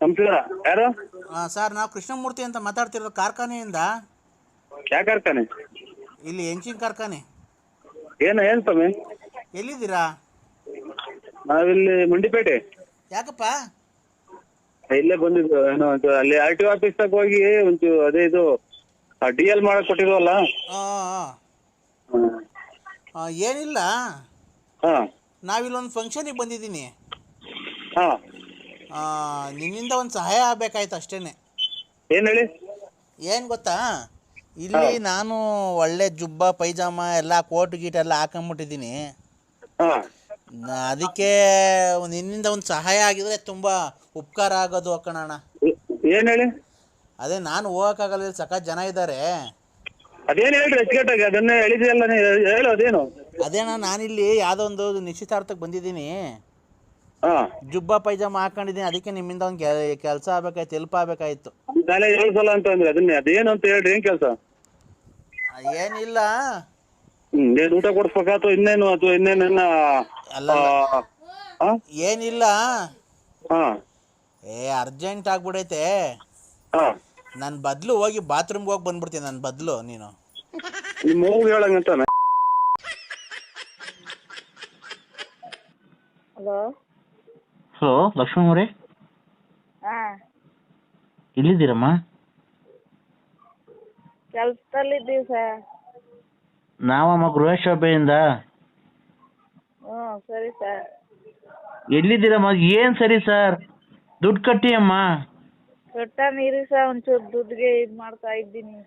ನಮಸ್ಕಾರ. ಯಾರು? ಸರ್ ನಾವು ಕೃಷ್ಣಮೂರ್ತಿ ಅಂತ ಮಾತಾಡ್ತಿರೋದು ಕಾರ್ಖಾನೆಯಿಂದ. ಯಾವ ಕಾರ್ಖಾನೆ? ಇಲ್ಲಿ ಎಂಚಿನ ಕಾರ್ಖಾನೆ. ಏನು ಸ್ವಾಮಿ? ಎಲ್ಲಿದ್ದೀರಾ? ನಾವಿಲ್ಲಿ ಮಂಡಿಪೇಟೆ. ಯಾಕಪ್ಪ? ಇಲ್ಲೇ ಬಂದಿದ್ದು. ಏನೋ ಅಲ್ಲಿ ಆರ್ ಟಿ ಆಫೀಸ್ ತಗ ಹೋಗಿ ಒಂಚೂರು ಅದೇ ಇದು ಡಿ ಎಲ್ ಮಾಡಕ್ ಕೊಟ್ಟಿದ್ವಲ್ಲ. ಏನಿಲ್ಲ, ಹಾ ನಾವಿಲ್ಲೊಂದು ಫಂಕ್ಷನಿಗೆ ಬಂದಿದ್ದೀನಿ. ಹಾ ನಿನ್ನಿಂದ ಒಂದು ಸಹಾಯ ಆಗಬೇಕಾಯ್ತು ಅಷ್ಟೇನೆ. ಏನ್ ಹೇಳಿ? ಏನು ಗೊತ್ತಾ, ಇಲ್ಲಿ ನಾನು ಒಳ್ಳೆ ಜುಬ್ಬ ಪೈಜಾಮ ಎಲ್ಲ ಕೋಟ್ ಗೀಟ್ ಎಲ್ಲ ಹಾಕೊಂಬಿಟ್ಟಿದ್ದೀನಿ. ಹಾ ಅದಕ್ಕೆ ನಿನ್ನಿಂದ ಒಂದು ಸಹಾಯ ಆಗಿದ್ರೆ ತುಂಬ ಉಪಕಾರ ಆಗೋದು ಕಣಣ್ಣ. ಏನ್ ಹೇಳಿ? ಅದೇ ನಾನು ಹೋಗೋಕ್ಕಾಗಲ್ಲ, ಸಖತ್ ಜನ ಇದ್ದಾರೆ. ಅದೇನು ಹೇಳ್ರಿ ಅಚ್ಚುಕಟ್ಟಾಗಿ, ಅದನ್ನೇ ಹೇಳಿದೆಯಲ್ಲ, ಹೇಳು ಅದೇನು? ಅದೇಣ್ಣ, ನಾನಿಲ್ಲಿ ಯಾವುದೋ ಒಂದು ನಿಶ್ಚಿತಾರ್ಥಕ್ಕೆ ಬಂದಿದ್ದೀನಿ. ಹಾ ಜುಬ್ಬ ಪೈಜಾಮ ಹಾಕೊಂಡಿದ್ದೀನಿ. ಅದಕ್ಕೆ ನಿಮ್ಮಿಂದ ಒಂದು ಕೆಲಸ ಆಗ್ಬೇಕಾಯ್ತು, ಹೆಲ್ಪ್ ಆಗಬೇಕಾಯ್ತು. ನಾಳೆ 7 ಸಲ ಅಂತ ಅಂದ್ರೆ ಅದೇನು ಅಂತ ಹೇಳ್ರಿ. ಏನ್ ಕೆಲಸ? ಏನಿಲ್ಲ, ಏನ್ ಊಟ ಕೊಡ್ಸ್ಬೇಕಾಯ್ತು ಇನ್ನೇನು ಅಥವಾ ಇನ್ನೇನ? ಅಲ್ಲ ಏನಿಲ್ಲ, ಅರ್ಜೆಂಟ್ ಆಗ್ಬಿಡೈತೆ. ನನ್ನ ಬದಲು ಹೋಗಿ ಬಾತ್ರೂಮ್ಗೆ ಹೋಗಿ ಬಂದ್ಬಿಡ್ತೀನಿ. ನನ್ನ ಬದಲು ನೀನು ನಿಮ್ಮ ಹೋಗಿ ಹೇಳಂಗಂತ. ಹಲೋ ಹಲೋ, ಲಕ್ಷ್ಮಮ್ಮ ಅವರೇ, ಎಲ್ಲಿದ್ದೀರಮ್ಮ? ಕೆಲಸದಲ್ಲಿದ್ದೀವಿ ಸರ್. ನಾವಮ್ಮ ಗೃಹಶೋಭೆಯಿಂದ. ಸರಿ ಸರ್. ಎಲ್ಲಿದ್ದೀರಮ್ಮ? ಏನು ಸರಿ ಸರ್, ದುಡ್ಡು ಕಟ್ಟಿ ಅಮ್ಮ. ಕಟ್ಟ ನೀರಿ ಸರ್, ಒಂಚೂರು ದುಡ್ಡಿಗೆ ಇದು ಮಾಡ್ತಾ ಇದ್ದೀನಿ.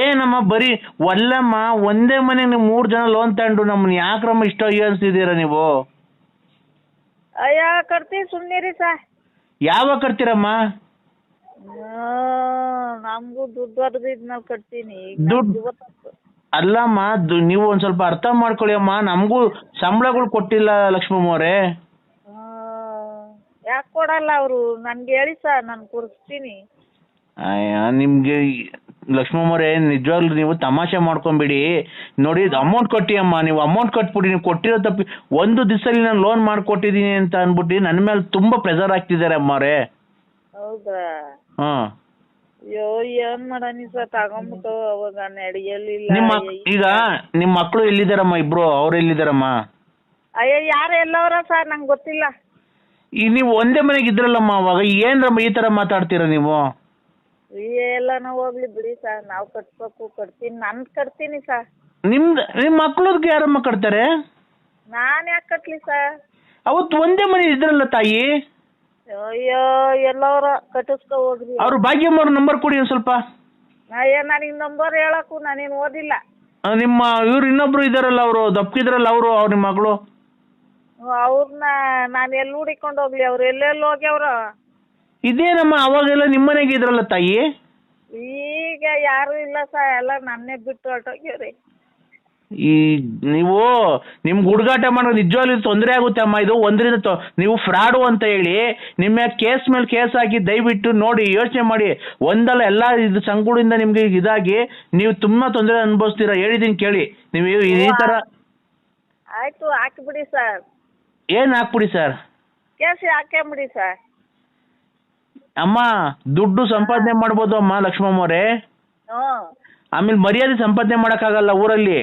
ಏನಮ್ಮ ಬರೀ ಒಲ್ಲಮ್ಮ, ಒಂದೇ ಮನೆಗೆ ನೀವು 3 ಜನ ಲೋನ್ ತಗೊಂಡು ನಮ್ಮನ್ನ ಯಾಕ್ರಮ್ಮ ಇಷ್ಟ ಅಯ್ಯಿಸ್ತಿದ್ದೀರಾ ನೀವು? ಅಯ್ಯ ಕಟ್ತೀವಿ, ಸುಮ್ಮನಿರಿ ಸರ್. ಯಾವಾಗ ಕಟ್ತೀರಮ್ಮ? ನಮಗೂ ದುಡ್ಡು ಹೊಡೆದಿದ್ಮೇಲೆ ಕಟ್ತೀನಿ. ದುಡ್ಡು ಅಲ್ಲಮ್ಮ, ನೀವು ಒಂದು ಸ್ವಲ್ಪ ಅರ್ಥ ಮಾಡ್ಕೊಳ್ಳಿ ಅಮ್ಮ. ನಮಗೂ ಸಂಬಳಗಳು ಕೊಟ್ಟಿಲ್ಲ ಲಕ್ಷ್ಮಮ್ಮ ಅವರೇ. ಯಾಕೆ ಕೊಡಲ್ಲ ಅವರು? ನನ್ಗೆ ಹೇಳಿ ಸರ್, ನಾನು ಕೊಡಿಸ್ತೀನಿ. ಅಯ್ಯ, ನಿಮಗೆ ಲಕ್ಷ್ಮಮ್ಮ ಅವರೇ, ನಿಜವಾಗ್ಲೂ ನೀವು ತಮಾಷೆ ಮಾಡ್ಕೊಂಬಿಡಿ. ನೋಡಿ, ಅಮೌಂಟ್ ಕೊಟ್ಟಿ ಅಮ್ಮ, ನೀವು ಅಮೌಂಟ್ ಕಟ್ಬಿಡಿ. ನೀವು ಕೊಟ್ಟಿರೋ ತಪ್ಪಿ ಒಂದು ದಿವಸದಲ್ಲಿ ನಾನು ಲೋನ್ ಮಾಡಿಕೊಟ್ಟಿದ್ದೀನಿ ಅಂತ ಅಂದ್ಬಿಟ್ಟು ನನ್ನ ಮೇಲೆ ತುಂಬ ಪ್ರೆಸರ್ ಆಗ್ತಿದ್ದಾರೆ ಅಮ್ಮ ಅವರೇ. ಹೌದಾ? ಹಾಂ. ಅಯ್ಯೋ, ಏನ್ ಮಾಡನಿ ಸರ್, ತಗೊಂಬಿಟ್ಟು ಅವಾಗ ನಡೆಯಲಿಲ್ಲ. ಈಗ ನಿಮ್ಮ ಮಕ್ಕಳು ಎಲ್ಲಿದ್ದಾರಮ್ಮ? ಇಬ್ರು ಅವ್ರು ಎಲ್ಲಿದ್ದಾರಮ್ಮ? ಅಯ್ಯೋ, ಯಾರು ಎಲ್ಲವರ ಸರ್, ನಂಗೆ ಗೊತ್ತಿಲ್ಲ. ಈಗ ನೀವು ಒಂದೇ ಮನೆಗೆ ಇದ್ರಲ್ಲಮ್ಮ, ಅವಾಗ ಏನ್ರಮ್ಮ ಈ ಥರ ಮಾತಾಡ್ತೀರಾ ನೀವು? ಎಲ್ಲಾನ ಹೋಗ್ಲಿ ಬಿಡಿ ಸರ್, ನಾವು ಕಟ್ಬೇಕು, ಕಟ್ತೀನಿ, ನಾನು ಕಟ್ತೀನಿ ಸರ್. ನಿಮ್ಮ ಮಕ್ಳವ್ರಿಗೆ ಯಾರಮ್ಮ ಕಟ್ತಾರೆ? ನಾನು ಯಾಕೆ ಕಟ್ಲಿ ಸರ್? ಅವತ್ತು ಒಂದೇ ಮನೆ ಇದ್ರಲ್ಲ ತಾಯಿ. ಅಯ್ಯೋ, ಎಲ್ಲವರ ಕಟ್ಟಿಸ್ಕೊ ಹೋಗ್ರಿ. ಅವ್ರು ಭಾಗ್ಯಮ್ಮ ಅವ್ರ ನಂಬರ್ ಕೊಡಿ ಒಂದು ಸ್ವಲ್ಪ. ಅಯ್ಯೋ, ನನಗೆ ನಂಬರ್ ಹೇಳಕ್ಕೂ ನಾನೇನು ಓದಿಲ್ಲ. ನಿಮ್ಮ ಇವ್ರು ಇನ್ನೊಬ್ರು ಇದಾರಲ್ಲ, ಅವರು ದಪ್ಪಿದ್ರಲ್ಲ, ಅವ್ರ ನಿಮ್ಮ ಮಗಳು. ಅವ್ರನ್ನ ನಾನು ಎಲ್ಲಿ ಹುಡಿಕೊಂಡು ಹೋಗ್ಲಿ? ಅವ್ರು ಎಲ್ಲೆಲ್ಲಿ ಹೋಗ್ಯವ್ರ? ಇದೇನಮ್ಮ, ಅವಾಗೆಲ್ಲ ನಿಮ್ಮ ಮನೆಗೆ ಇದ್ರಲ್ಲ ತಾಯಿ. ಈಗ ಯಾರು ಇಲ್ಲ ಸರ್, ಎಲ್ಲ ನನ್ನೇ ಬಿಟ್ಟು ಹೊರಟೋಗ್ಯವ್ರಿ. ಈ ನೀವು ನಿಮ್ಗೆ ಹುಡುಗಾಟ ಮಾಡೋದು ನಿಜವಾಗ್ಲೂ ತೊಂದರೆ ಆಗುತ್ತೆ ಅಮ್ಮ. ಇದು ಒಂದರಿಂದ ನೀವು ಫ್ರಾಡು ಅಂತ ಹೇಳಿ ನಿಮ್ಮ ಕೇಸ್ ಮೇಲೆ ಕೇಸ್ ಹಾಕಿ, ದಯವಿಟ್ಟು ನೋಡಿ, ಯೋಚನೆ ಮಾಡಿ. ಒಂದಲ್ಲ ಎಲ್ಲ ಇದು ಸಂಕುಡಿಂದ ನಿಮ್ಗೆ ಇದಾಗಿ ನೀವು ತುಂಬಾ ತೊಂದರೆ ಅನುಭವಿಸ್ತೀರಾ. ಹೇಳಿದ್ದೀನಿ ಕೇಳಿ. ನೀವು ಈ ಥರ ಆಯ್ತು, ಹಾಕಿಬಿಡಿ ಸರ್. ಏನು ಹಾಕ್ಬಿಡಿ ಸರ್? ಕೇಸ್ ಹಾಕ್ಬಿಡಿ ಸರ್. ಅಮ್ಮ, ದುಡ್ಡು ಸಂಪಾದನೆ ಮಾಡ್ಬೋದು ಅಮ್ಮ ಲಕ್ಷ್ಮಮ್ಮ ಅವರೇ. ಆಮೇಲೆ ಮರ್ಯಾದೆ ಸಂಪಾದನೆ ಮಾಡೋಕ್ಕಾಗಲ್ಲ ಊರಲ್ಲಿ.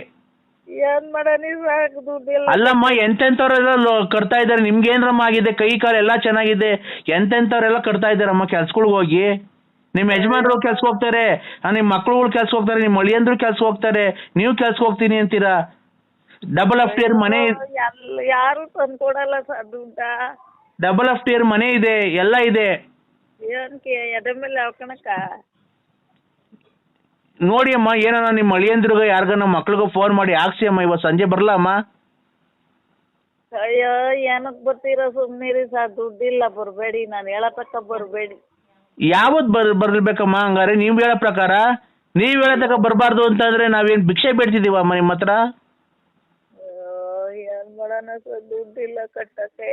ಏನ್ ಮಾಡನಿ ಸರ್, ದುಡ್ಡಿಲ್ಲ. ಅಲ್ಲಮ್ಮ, ಎಂತೆಂಥವ್ರೆಲ್ಲ ಕಟ್ತಾ ಇದ್ದಾರೆ. ನಿಮ್ಗೆ ಏನ್ರಮ್ಮ ಆಗಿದೆ? ಕೈ ಕಾಲು ಎಲ್ಲ ಚೆನ್ನಾಗಿದೆ. ಎಂತೆಂಥವ್ರೆಲ್ಲ ಕಟ್ತಾ ಇದ್ದಾರಮ್ಮ ಕೆಲ್ಸಗಳಿಗೆ ಹೋಗಿ. ನಿಮ್ಮ ಯಜಮಾನ್ರು ಕೆಲ್ಸಕ್ಕೆ ಹೋಗ್ತಾರೆ, ನಿಮ್ಮ ಮಕ್ಳುಗಳು ಕೆಲ್ಸಕ್ಕೆ ಹೋಗ್ತಾರೆ, ನಿಮ್ಮ ಅಳಿಯಂದ್ರು ಕೆಲ್ಸಕ್ಕೆ ಹೋಗ್ತಾರೆ. ನೀವು ಕೆಲ್ಸಕ್ಕೆ ಹೋಗ್ತೀನಿ ಅಂತೀರಾ? ಡಬಲ್ ಆಫ್ ಟಿಯರ್ ಮನೆ, ಯಾರು ತಂದ್ಕೊಡಲ್ಲ ಸರ್ ದುಡ್ಡ. ಡಬಲ್ ಆಫ್ ಟಿಯರ್ ಮನೆ ಇದೆ, ಎಲ್ಲ ಇದೆ. ಏನಕ್ಕೆ ಎದೆ ಮೇಲೆ ಹಾಕೋಣಕ್ಕ? ನೋಡಿ ಅಮ್ಮ, ಏನೋ ನಿಮ್ಮ ಅಳಿಯಂದ್ರಿಗೆ ಯಾರಿಗಾನ ಮಕ್ಳಿಗೆ ಫೋನ್ ಮಾಡಿ ಹಾಕ್ಸಿ ಅಮ್ಮ. ಇವತ್ತು ಸಂಜೆ ಬರಲಾ ಅಮ್ಮ? ಅಯ್ಯೋ, ಏನಕ್ಕೆ ಬರ್ತೀರಾ? ಸುಮ್ಮನಿರಿ ಸರ್, ದುಡ್ಡಿಲ್ಲ, ಬರಬೇಡಿ. ನಾನು ಹೇಳತಕ್ಕ ಬರಬೇಡಿ. ಯಾವತ್ತು ಬರ್ಬೇಕಮ್ಮ? ಹಂಗಾರೆ ನೀವು ಹೇಳೋ ಪ್ರಕಾರ, ನೀವು ಹೇಳತಕ್ಕ ಬರಬಾರ್ದು ಅಂತಂದ್ರೆ ನಾವೇನು ಭಿಕ್ಷೆ ಬೇಡ್ತಿದ್ದೀವಮ್ಮ ನಿಮ್ಮ ಹತ್ರ? ಏನ್ ಮಾಡೋಣ ಸರ್, ದುಡ್ಡಿಲ್ಲ ಕಟ್ಟಕ್ಕೆ.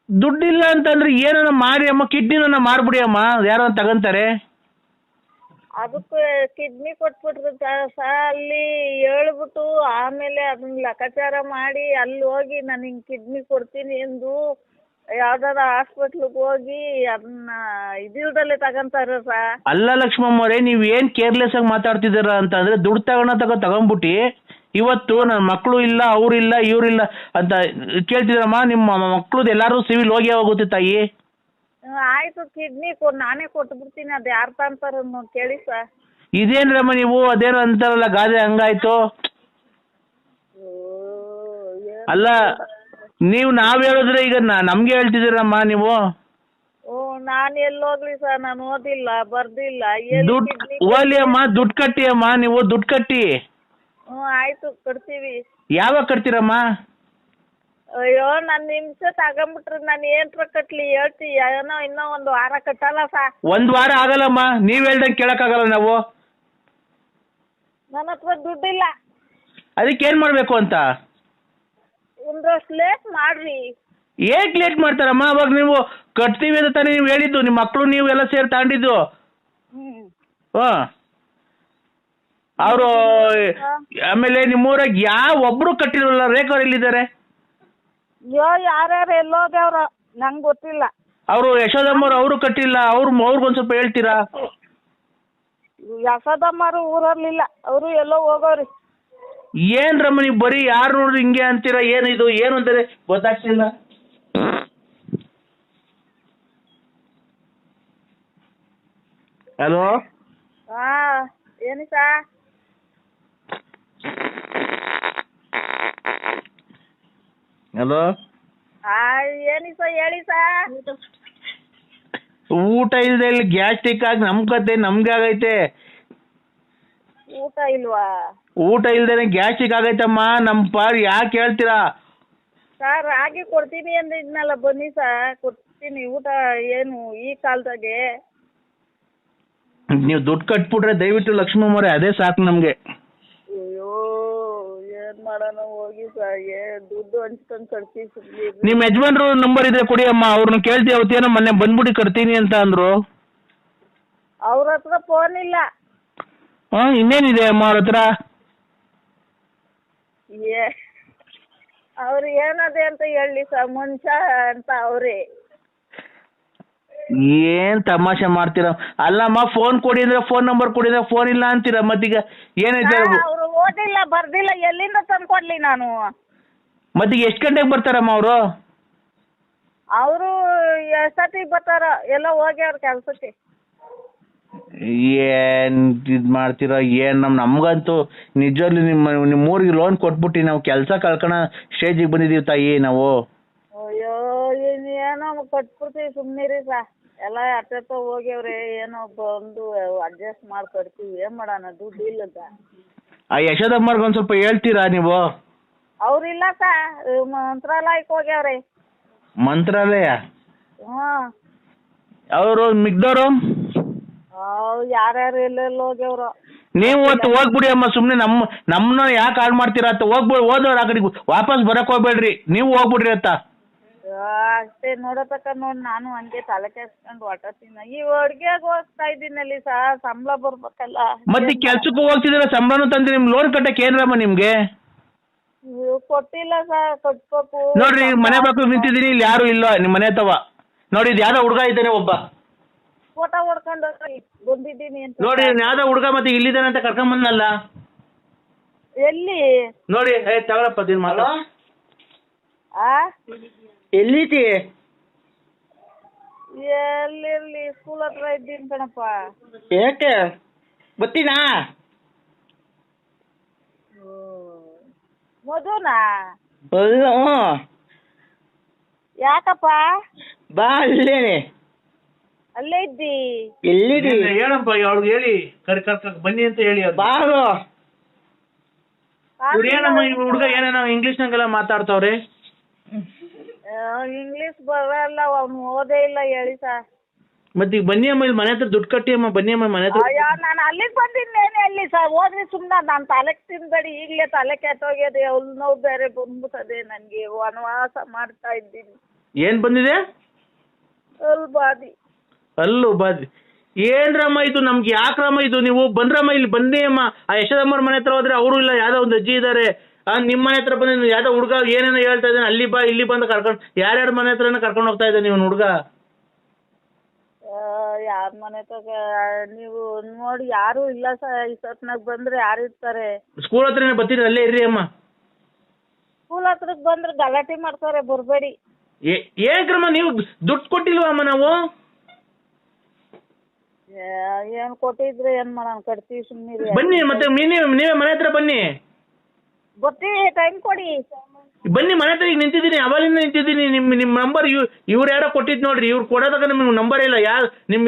ದುಡ್ಡಿಲ್ಲ ಅಂತಂದ್ರೆ ಏನನ್ನ ಮಾಡಿ ಅಮ್ಮ, ಕಿಡ್ನಿನ ಮಾರ್ಬಿಡಿ ಅಮ್ಮ, ಯಾರೋ ತಗೊಂತಾರೆ. ಅದಕ್ಕೆ ಕಿಡ್ನಿ ಕೊಟ್ಬಿಟ್ರು ಸರ್, ಅಲ್ಲಿ ಹೇಳ್ಬಿಟ್ಟು ಆಮೇಲೆ ಅದನ್ನ ಲೆಕ್ಕಾಚಾರ ಮಾಡಿ ಅಲ್ಲಿ ಹೋಗಿ ನಾನು ಹಿಂಗೆ ಕಿಡ್ನಿ ಕೊಡ್ತೀನಿ ಎಂದು ಯಾವ್ದಾರ ಹಾಸ್ಪಿಟ್ಲಿಗೆ ಹೋಗಿ ಅದನ್ನ ಇದಿಲ್ದಲ್ಲೇ ತಗೊಂತಾರ ಸರ್. ಅಲ್ಲ ಲಕ್ಷ್ಮಮ್ಮವ್ರೆ, ನೀವು ಏನು ಕೇರ್ಲೆಸ್ ಆಗಿ ಮಾತಾಡ್ತಿದ್ದೀರ ಅಂತಂದ್ರೆ ದುಡ್ಡು ತಗೊಂಬಿಟ್ಟು ಇವತ್ತು ನನ್ನ ಮಕ್ಕಳು ಇಲ್ಲ, ಅವರಿಲ್ಲ, ಇವರಿಲ್ಲ ಅಂತ ಕೇಳ್ತಿದ್ರಮ್ಮ. ನಿಮ್ಮ ಮಕ್ಳದ್ದು ಎಲ್ಲಾರು ಸಿವಿಲ್ ಹೋಗಿ ಹೋಗುತ್ತೆ ತಾಯಿ. ಆಯ್ತು, ಕಿಡ್ನಿ ನಾನೇ ಕೊಟ್ಬಿಡ್ತೀನಿ. ಅದು ಯಾರು ತಂತಾರ ಕೇಳಿ ಸರ್. ಇದೇನ್ರಮ್ಮ ನೀವು ಅದೇನೋ ಅಂತಾರಲ್ಲ ಗಾದೆ ಹಂಗಾಯ್ತು. ಅಲ್ಲ ನೀವು ನಾವ್ ಹೇಳಿದ್ರೆ ಈಗ ನಮ್ಗೆ ಹೇಳ್ತಿದ್ದೀರಮ್ಮ ನೀವು. ನಾನು ಎಲ್ಲಿ ಹೋಗ್ಲಿ ಸರ್, ನಾನು ಓದಿಲ್ಲ ಬರ್ದಿಲ್ಲ. ದುಡ್ಡು ಓಲಿ ಅಮ್ಮ, ದುಡ್ಡು ಕಟ್ಟಿ ಅಮ್ಮ, ನೀವು ದುಡ್ಡು ಕಟ್ಟಿ. ಆಯ್ತು ಕಟ್ತೀವಿ. ಯಾವಾಗ ಕಟ್ತೀರಮ್ಮ? ಅಯ್ಯೋ ನನ್ನ ನಿಮಿಷ ತಗೊಂಬಿಟ್ರೆ ನಾನು ಏನ್ರ ಕಟ್ಲಿ ಹೇಳ್ತಿ? ಏನೋ ಇನ್ನೂ 1 ವಾರ ಕಟ್ಟಲ್ಲ ಸಾ. 1 ವಾರ ಆಗಲ್ಲಮ್ಮ, ನೀವ್ ಹೇಳ್ದಂಗೆ ಕೇಳಕ್ಕಾಗಲ್ಲ ನಾವು. ನನ್ನ ಹತ್ರ ದುಡ್ಡಿಲ್ಲ. ಅದಕ್ಕೆ ಏನ್ ಮಾಡ್ಬೇಕು ಅಂತ? ಒಂದಷ್ಟು ಲೇಟ್ ಮಾಡ್ರಿ. ಏಕ್ ಲೇಟ್ ಮಾಡ್ತಾರಮ್ಮ? ಅವಾಗ ನೀವು ಕಟ್ತೀವಿ ಅಂತ ತಾನೇ ನೀವು ಹೇಳಿದ್ದು, ನಿಮ್ಮ ಮಕ್ಕಳು ನೀವು ಎಲ್ಲ ಸೇರಿ ತಗೊಂಡಿದ್ದು. ಅವರು ಆಮೇಲೆ ನಿಮ್ಮೂರಾಗ ಒಬ್ರು ಕಟ್ಟಿರಲ್ಲ. ರೇಖಾ ಎಲ್ಲಿದ್ದಾರೆ? ಯಾರ್ಯಾರು ಎಲ್ಲೋಗ್ಯವ್ರ ನಂಗೆ ಗೊತ್ತಿಲ್ಲ. ಅವರು ಯಶೋದಮ್ಮವ್ರು ಅವರು ಕಟ್ಟಿಲ್ಲ. ಅವ್ರಿಗೊಂದು ಸ್ವಲ್ಪ ಹೇಳ್ತೀರಾ? ಯಶೋದಮ್ಮರು ಊರಲ್ಲಿಲ್ಲ, ಅವರು ಎಲ್ಲೋ ಹೋಗೋರಿ. ಏನ್ರಮ್ಮ ನೀವು ಬರೀ ಯಾರು ನೋಡ್ರಿ ಹಿಂಗೆ ಅಂತೀರಾ? ಏನಿದು ಏನು ಅಂತಾರೆ ಗೊತ್ತಾಗ್ತಿಲ್ಲ. ಹಲೋ, ಏನು ಸಾ? ಹಲೋ, ಏನು ಸಾ ಹೇಳಿ ಸಾ. ಊಟ ಇಲ್ದೆ ಇಲ್ಲಿ ಗ್ಯಾಸ್ಟ್ರಿಕ್ ಆಗಿ ನಮ್ ಕತೆ ನಮ್ಗೆ ಆಗೈತೆ. ಊಟ ಇಲ್ವಾ? ಊಟ ಇಲ್ದೇನೆ ಗ್ಯಾಸ್ಟ್ರಿಕ್ ಆಗೈತಮ್ಮ. ನಮ್ ಪಾರ್ ಯಾಕೆ ಹೇಳ್ತೀರಾ? ಸರ್ ರಾಗಿ ಕೊಡ್ತೀನಿ ಅಂದಿದ್ನಲ್ಲ, ಬನ್ನಿ ಸರ್ ಕೊಡ್ತೀನಿ. ಊಟ ಏನು ಈ ಕಾಲದಾಗೆ? ನೀವು ದುಡ್ಡು ಕಟ್ಬಿಟ್ರೆ ದಯವಿಟ್ಟು ಲಕ್ಷ್ಮಮ್ಮವ್ರೆ ಅದೇ ಸಾಕು ನಮ್ಗೆ. ಅಯ್ಯೋ ಏನ್ ಮಾಡೋಣ ಹೋಗಿ ಸರ್, ದುಡ್ಡು ಹಂಚ್ಕೊಂಡ್ ಕಟ್ತೀವಿ ಸುಮ್ಮನೆ. ನಿಮ್ಮ ಯಜಮಾನ್ರು ನಂಬರ್ ಇದ್ರೆ ಕೊಡಿ ಅಮ್ಮ, ಅವ್ರನ್ನ ಕೇಳ್ತೀವಿ. ಅವತ್ತೇನೋ ಮೊನ್ನೆ ಬಂದ್ಬಿಟ್ಟು ಕಟ್ತೀನಿ ಅಂತ ಅಂದ್ರು. ಅವ್ರ ಹತ್ರ ಫೋನ್ ಇಲ್ಲ. ಇನ್ನೇನಿದೆ ಅಮ್ಮ ಅವ್ರ ಹತ್ರ? ಅವ್ರು ಏನದೆ ಅಂತ ಹೇಳಿ ಸರ್, ಮನುಷ್ಯ ಅಂತ ಅವ್ರೆ. ಏನ್ ತಮಾಷೆ ಮಾಡ್ತೀರ? ಅಲ್ಲಮ್ಮ, ಫೋನ್ ಕೊಡಿ ಅಂದ್ರೆ ಫೋನ್ ನಂಬರ್ ಕೊಡಿ ಅಂದ್ರೆ ಫೋನ್ ಇಲ್ಲ ಅಂತೀರ. ಮತ್ತೀಗ ಏನೈತೆ? ಅವ್ರು ಓದಿಲ್ಲ ಬರ್ದಿಲ್ಲ, ಎಲ್ಲಿಂದ ತಂದ್ಕೊಡ್ಲಿ ನಾನು? ಮತ್ತೀಗ ಎಷ್ಟು ಗಂಟೆಗೆ ಬರ್ತಾರಮ್ಮ ಅವರು? ಅವರು ಎಷ್ಟೊತ್ತಿಗೆ ಬರ್ತಾರ? ಎಲ್ಲ ಹೋಗ್ಯಾರ ಕೆಲ್ಸಕ್ಕೆ. ಏನ್ ಇದ್ ಮಾಡ್ತೀರ? ಏನ್ ನಮ್ಗಂತೂ ನಿಜವಾಗ್ಲೂ ನಿಮ್ಮೂರಿಗೆ ಲೋನ್ ಕೊಟ್ಬಿಟ್ಟು ನಾವು ಕೆಲಸ ಕಳ್ಕೊಳ ಸ್ಟೇಜಿಗೆ ಬಂದಿದೀವಿ ತಾಯಿ ನಾವು. ಅಯ್ಯೋ ಏನೋ ಕಟ್ಬಿಡ್ತೀವಿ ಸುಮ್ಮನಿರಿ ಸಾ. ಎಲ್ಲ ಅತ್ತ ಹೋಗ್ಯವ್ರೆ, ಏನೋ ಬಂದು ಅಡ್ಜಸ್ಟ್ ಮಾಡಿ ಕಟ್ತೀವಿ. ಏನ್ ಮಾಡೋಣ, ದುಡ್ಡು ಇಲ್ಲದ. ಆ ಯಶೋದಮ್ಮರ್ಗೆ ಒಂದ್ ಸ್ವಲ್ಪ ಹೇಳ್ತೀರಾ ನೀವು? ಅವ್ರಿಲ್ಲ ಸಾ, ಮಂತ್ರಾಲಯಕ್ಕೆ ಹೋಗ್ಯವ್ರೆ. ಮಂತ್ರಾಲಯ? ಅವರು ಮಿಗ್ದವರು ಯಾರ್ಯಾರು ಎಲ್ಲೆಲ್ಲ ಹೋಗ್ಯವ್ರು. ನೀವು ಒತ್ತು ಹೋಗ್ಬಿಡಿ ಅಮ್ಮ, ಸುಮ್ಮನೆ ನಮ್ಮನ್ನ ಯಾಕೆ ಹಾಳು ಮಾಡ್ತೀರಾ ಅಂತ. ಹೋದವ್ರು ಆ ಕಡೆಗೆ ವಾಪಸ್ ಬರಕ್ ಹೋಗ್ಬೇಡ್ರಿ, ನೀವು ಹೋಗ್ಬಿಡ್ರಿ ಅಂತ ಅಷ್ಟೇ. ನೋಡತಕ್ಕ ನೋಡಿ ನಾನು ಹಂಗೆ ತಲೆ ಕೆಡ್ಸ್ಕೊಂಡು ಹೊಟ್ಟತೀನಿ. ಈ ಅಡ್ಗೆಗೆ ಹೋಗ್ತಾ ಇದ್ದೀನಲ್ಲಿ ಸಾ, ಸಂಬಳ ಬರ್ಬೇಕಲ್ಲ. ಮತ್ತೆ ಕೆಲ್ಸಕ್ಕೂ ಹೋಗ್ತಿದ್ದೀರ, ಸಂಬಳನೂ ತಂದ್ರೆ ನಿಮ್ ಲೋನ್ ಕಟ್ಟಕ್ಕೆ ಏನ್ರಮ್ಮ ನಿಮ್ಗೆ? ಕೊಟ್ಟಿಲ್ಲ ಸಾ, ಕಟ್ಬೇಕು. ನೋಡ್ರಿ ಮನೆ ಬಾಕು ನಿಂತಿದ್ದೀನಿ, ಇಲ್ಲಿ ಯಾರು ಇಲ್ಲ ನಿಮ್ ಮನೆ ತವ. ನೋಡಿ ಇದು ಯಾವ್ದೋ ಹುಡುಗ ಇದ್ದಾನೆ ಒಬ್ಬ, ಫೋಟೋ ಹೊಡ್ಕೊಂಡು ಬಂದಿದ್ದೀನಿ ಅಂತ. ನೋಡಿ ಯಾವ್ದೋ ಹುಡುಗ ಮತ್ತೆ ಇಲ್ಲಿದ್ದಾನೆ ಅಂತ ಕರ್ಕೊಂಡ್ ಬಂದಲ್ಲ. ಎಲ್ಲಿ ನೋಡಿ ತಗೊಳಪ್ಪ ದಿನ ಮಾತು. ಎಲ್ಲಿತಿ? ಎಲ್ಲಿರ್ಲಿ, ಸ್ಕೂಲ್ ಹತ್ರ ಇದ್ದೀನಿ ಕಣಪ್ಪ. ಯಾಕೆ ಗೊತ್ತಿನಾ? ಮಧುನಾ? ಅಲ್ಲ, ಯಾಕಪ್ಪ? ಬಾ ಅಲ್ಲೇನೆ. ಅಲ್ಲೇ ಇದ್ದಿ? ಎಲ್ಲಿದಿ? ಹೇಳಪ್ಪ ಅವ್ರಿಗೆ ಹೇಳಿ ಬನ್ನಿ ಅಂತ ಹೇಳಿ. ಬಾರು ಏನಮ್ಮ ಈ ಹುಡುಗ ಏನೇನೋ ಇಂಗ್ಲೀಷ್ನಾಗೆಲ್ಲ ಮಾತಾಡ್ತಾವ್ರೆ. ಇಂಗ್ಲೀಷ್ ಬರಲ್ಲ, ಅವ್ನು ಓದೇ ಇಲ್ಲ ಹೇಳಿ ಸಾ. ಮತ್ತೆ ಈಗ ಬನ್ನಿ ಅಮ್ಮ, ಇಲ್ಲಿ ಮನೆ ಹತ್ರ ದುಡ್ಡು ಕಟ್ಟಿ ಅಮ್ಮ, ಬನ್ನಿ ಅಮ್ಮ ಮನೆ ಹತ್ರ. ಅಯ್ಯೋ ನಾನು ಅಲ್ಲಿಗೆ ಬಂದಿದ್ದೇನೆ. ಅಲ್ಲಿ ಸರ್ ಹೋದ್ರಿ ಸುಮ್ಮನೆ. ನಾನು ತಲೆ ತಿನ್ಬೇಡಿ, ಈಗಲೇ ತಲೆ ಕೆಟ್ಟೋಗ್ಯದೆ. ಅವ್ಳು ನೋವು ಬೇರೆ ಬಂದ್ಬಿಟ್ಟದೆ ನನಗೆ. ವನವಾಸ ಮಾಡ್ತಾ ಇದ್ದೀನಿ. ಏನ್ ಬಂದಿದೆ? ಅಲ್ಲು ಬಾದಿ. ಏನ್ರಮ್ಮ ಇದು? ನಮ್ಗೆ ಯಾಕ್ರಮ್ಮ ಇದು? ನೀವು ಬಂದ್ರಮ್ಮ, ಇಲ್ಲಿ ಬಂದಿ ಅಮ್ಮ. ಆ ಯಶೋದಮ್ಮರ ಮನೆ ಹತ್ರ ಹೋದ್ರೆ ಅವರು ಇಲ್ಲ, ಯಾವ್ದೋ ಒಂದು ಅಜ್ಜಿ ಇದ್ದಾರೆ, ನಿಮ್ಮ ಮನೆ ಹತ್ರ ಬಂದು ಯಾವ್ದೋ ಹುಡುಗ ಏನೇನೋ ಹೇಳ್ತಾ ಇದ್ದಾನೆ, ಅಲ್ಲಿ ಬಾ ಇಲ್ಲಿ ಬಂದು ಕರ್ಕೊಂಡು ಯಾರ್ಯಾರ ಮನೆ ಹತ್ರನ ಕರ್ಕೊಂಡು ಹೋಗ್ತಾ ಇದ್ದಾನೆ ನೀವು ಹುಡುಗ? ಯಾರ ಮನೆ ತಗ ನೀವು ನೋಡಿ ಯಾರು ಇಲ್ಲ ಸರ್. ಇಷ್ಟೊತ್ನಾಗ ಬಂದ್ರೆ ಯಾರು ಇರ್ತಾರೆ? ಸ್ಕೂಲ್ ಹತ್ರನೇ ಬರ್ತೀನಿ, ಅಲ್ಲೇ ಇರ್ರಿ ಅಮ್ಮ. ಸ್ಕೂಲ್ ಹತ್ರಕ್ಕೆ ಬಂದ್ರೆ ಗಲಾಟೆ ಮಾಡ್ತಾರೆ, ಬರಬೇಡಿ. ಏನಕ್ರಮ್ಮ ನೀವು ದುಡ್ಡು ಕೊಟ್ಟಿಲ್ವಾ ಅಮ್ಮ ನಾವು? ಏನ್ ಕೊಟ್ಟಿದ್ರೆ ಏನ್ ಮಾಡೋಣ, ಕಟ್ತೀವಿ ಸುಮ್ಮನಿರಿ. ಬನ್ನಿ ಮತ್ತೆ ನೀವೇ ಮನೆ ಹತ್ರ ಬನ್ನಿ. ಬರ್ತೀವಿ, ಟೈಮ್ ಕೊಡಿ. ಬನ್ನಿ ಮನೆ ಹತ್ರ ಈಗ ನಿಂತಿದ್ದೀನಿ, ಅವಾಗಿಂದ ನಿಂತಿದ್ದೀನಿ. ನಿಮ್ಮ ನಂಬರ್ ಇವ್ರು ಯಾರೋ ಕೊಟ್ಟಿದ್ದು ನೋಡ್ರಿ. ಇವ್ರು ಕೊಡೋದಾಗ ನಿಮ್ಗೆ ನಂಬರ್ ಇಲ್ಲ.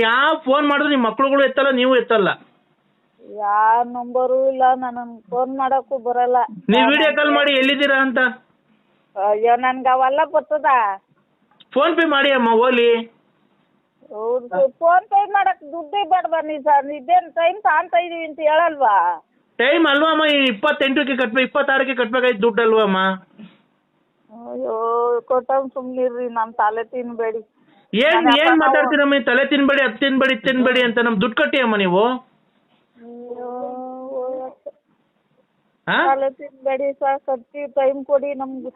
ಯಾವ ಫೋನ್ ಮಾಡಿದ್ರು ನಿಮ್ಮ ಮಕ್ಳುಗಳು ಎತ್ತಲ್ಲ, ನೀವು ಎತ್ತಲ್ಲ. ಯಾವ ನಂಬರು ಇಲ್ಲ, ನನಗೆ ಫೋನ್ ಮಾಡಕ್ಕೂ ಬರಲ್ಲ. ನೀವು ವಿಡಿಯೋ ಕಾಲ್ ಮಾಡಿ ಎಲ್ಲಿದ್ದೀರಾ ಅಂತ. ಅಯ್ಯೋ ನನ್ಗೆ ಅವೆಲ್ಲ ಬರ್ತದ. ಫೋನ್ ಪೇ ಮಾಡಿ ಅಮ್ಮ ಹೋಗ್ಲಿ. ಹೌದು, ಫೋನ್ ಪೇ ಮಾಡಕ್ ದುಡ್ಡೇ ಬೇಡ ಬನ್ನಿ ಸರ್. ಇದೇನು ಟೈಮ್ ತಾಂತ ಇದೀವಿ ಅಂತ ಹೇಳಲ್ವಾ? ಟೈಮ್ ಅಲ್ವಾ ಅಮ್ಮ, 28ಕ್ಕೆ ಕಟ್ಬೇಕು, 26ಕ್ಕೆ ಕಟ್ಬೇಕಾಯ್ತು ದುಡ್ಡು ಅಲ್ವಾ ಅಮ್ಮ? ಅಯ್ಯೋ ಕೊಟ್ಟವ್ ಸುಮ್ನಿರ್ರಿ, ನಮ್ ತಲೆ ತಿನ್ಬೇಡಿ. ಏನ್ ಮಾತಾಡ್ತೀರಮ್ಮ? ತಲೆ ತಿನ್ಬೇಡಿ, ಅದು ತಿನ್ಬೇಡಿ, ಇದು ತಿನ್ಬೇಡಿ ಅಂತ. ನಮ್ ದುಡ್ಡು ಕಟ್ಟಿ ಅಮ್ಮ ನೀವು. ತಲೆ ತಿನ್ಬೇಡಿ ಸರ್, ಕಟ್ತೀವಿ, ಟೈಮ್ ಕೊಡಿ ನಮ್ಗೆ.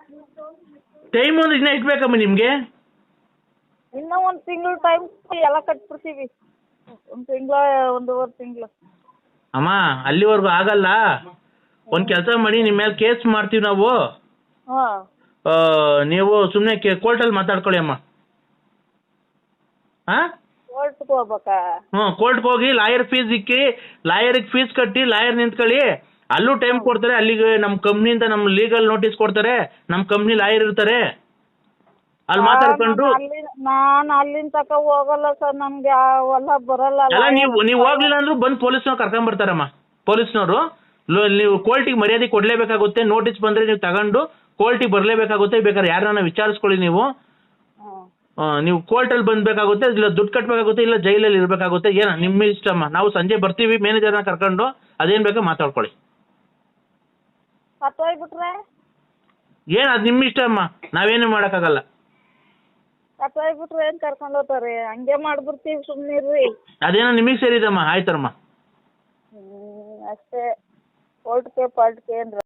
ಟೈಮ್ ಒಂದು ಇನ್ನ ಇಟ್ಬೇಕಮ್ಮ ನಿಮ್ಗೆ. ಇನ್ನ ಒಂದ್ ತಿಂಗಳು ಟೈಮ್ ಎಲ್ಲ ಕಟ್ಬಿಡ್ತೀವಿ. ಒಂದ್ ತಿಂಗಳ, 1.5 ತಿಂಗಳು. ಅಮ್ಮ ಅಲ್ಲಿವರೆಗೂ ಆಗಲ್ಲ. ಒಂದ್ ಕೆಲಸ ಮಾಡಿ, ನಿಮ್ಮ ಮೇಲೆ ಕೇಸ್ ಮಾಡ್ತೀವಿ ನಾವು. ಹಾ, ನೀವು ಸುಮ್ಮನೆ ಕೋರ್ಟಲ್ಲಿ ಮಾತಾಡ್ಕೊಳ್ಳಿ ಅಮ್ಮ. ಕೋರ್ಟ್ಗೆ ಹೋಗ್ಬೇಕಾ? ಕೋರ್ಟ್ಗೆ ಹೋಗಿ ಲಾಯರ್ ಫೀಸ್ ಇಕ್ಕಿ, ಲಾಯರಿಗೆ ಫೀಸ್ ಕಟ್ಟಿ ಲಾಯರ್ ನಿಂತ್ಕೊಳ್ಳಿ. ಅಲ್ಲೂ ಟೈಮ್ ಕೊಡ್ತಾರೆ. ಅಲ್ಲಿಗೆ ನಮ್ಮ ಕಂಪ್ನಿಯಿಂದ ನಮ್ಮ ಲೀಗಲ್ ನೋಟಿಸ್ ಕೊಡ್ತಾರೆ. ನಮ್ಮ ಕಂಪ್ನಿ ಲಾಯರ್ ಇರ್ತಾರೆ, ಅಲ್ಲಿ ಮಾತಾಡ್ಕೊಂಡು. ನಾನು ಅಲ್ಲಿಂದ ತಕ ಹೋಗಲ್ಲ ಸರ್, ನಮ್ಗೆ ಅವೆಲ್ಲ ಬರಲ್ಲ. ಅಲ್ಲ ನೀವು ಹೋಗ್ಲಿಲ್ಲ ಅಂದ್ರೂ ಬಂದು ಪೊಲೀಸ್ನವ್ರು ಕರ್ಕೊಂಡ್ ಬರ್ತಾರಮ್ಮ. ಪೊಲೀಸ್ನವರು ನೀವು ಕೋರ್ಟಿಗೆ ಮರ್ಯಾದೆ ಕೊಡ್ಲೇಬೇಕಾಗುತ್ತೆ. ನೋಟಿಸ್ ಬಂದ್ರೆ ನೀವು ತಗೊಂಡು ಕೋರ್ಟಿಗೆ ಬರ್ಲೇಬೇಕಾಗುತ್ತೆ. ಬೇಕಾದ್ರೆ ಯಾರನ್ನ ವಿಚಾರಿಸ್ಕೊಳ್ಳಿ ನೀವು. ನೀವು ಕೋರ್ಟಲ್ಲಿ ಬಂದ್ಬೇಕಾಗುತ್ತೆ, ಇಲ್ಲ ದುಡ್ಡು ಕಟ್ಟಬೇಕಾಗುತ್ತೆ, ಇಲ್ಲ ಜೈಲಲ್ಲಿ ಇರಬೇಕಾಗುತ್ತೆ. ಏನ ನಿಮ್ಮ ಇಷ್ಟಮ್ಮ. ನಾವು ಸಂಜೆ ಬರ್ತೀವಿ ಮ್ಯಾನೇಜರ್ನ ಕರ್ಕೊಂಡು, ಅದೇನು ಬೇಕೋ ಮಾತಾಡ್ಕೊಳ್ಳಿ. ಸತ್ತೋಗ್ಬಿಟ್ರೆ ಏನು ಅದು ನಿಮ್ಮ ಇಷ್ಟ ಅಮ್ಮ, ನಾವೇನು ಮಾಡೋಕ್ಕಾಗಲ್ಲ. ಸತ್ತೋಗ್ಬಿಟ್ರೆ ಏನ್ ಕರ್ಕೊಂಡು ಹೋಗ್ತಾರೆ? ಹಂಗೆ ಮಾಡ್ಬಿಡ್ತೀವಿ, ಸುಮ್ಮನಿರ್ರಿ. ಅದೇನೋ ನಿಮಗೆ ಸೇರಿದಮ್ಮ. ಆಯ್ತರಮ್ಮ. ಅಷ್ಟೇ. ಕೋರ್ಟ್ಗೆ ಪಾಲ್ಟ್ಗೆ ಏನ್ರ